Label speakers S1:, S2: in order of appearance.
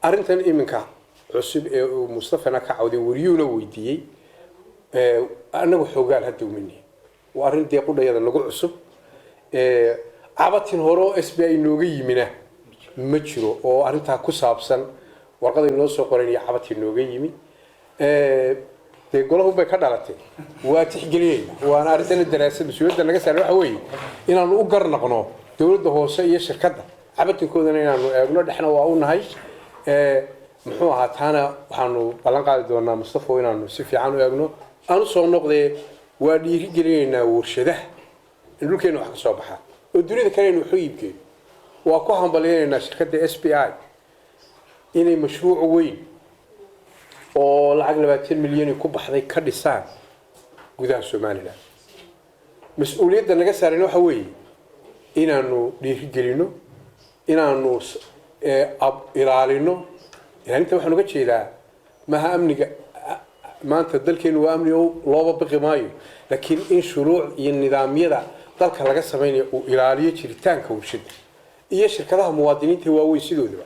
S1: arrintan iminka cusub ee Mustafa ka cawday wariyuuna weydiiyay anagu xoogaal hadda umini waa arrin deequdayada nagu cusub cabatin horo SBI nooga yimina ma jiro oo arrinta ku saabsan warqadii noo soo qoray iyo cabatin nooga yimi de golaha bay ka dhalatay waa tixgeliyay waana arrin daraasad mas'uuliyadda naga saaray waxa weeye inaan u garnaqno dawladda hoose iyo shirkadda cabatinkooda inaanu eegno dhaxna waa u nahay muxuu ahaa taana waxaanu ballan qaadi doonaa Mustafa inaanu si fiican u eegno aanu soo noqday waa dhiirigelinayna warshadaha dhulkeena wax ka soo baxa oo dunida kale inuu xiibkeeyo waa ku hambalyeynaa shirkadda SBI inay mashruuc weyn oo lacag 20 milyan ku baxday ka dhisaan gudaha Soomaaliland mas'uuliyadda naga saaran waxa weeye inaanu dhiirigelino inaanu ilaalino inta waxaan uga jeedaa maaha amniga maanta dalkeenu waa amni oo looba baqi maayo laakiin in shuruuc iyo nidaamyada dalka laga sameeyo uu ilaaliyo jiritaanka warshada iyo shirkadaha muwaadiniinta waaweyn sidooda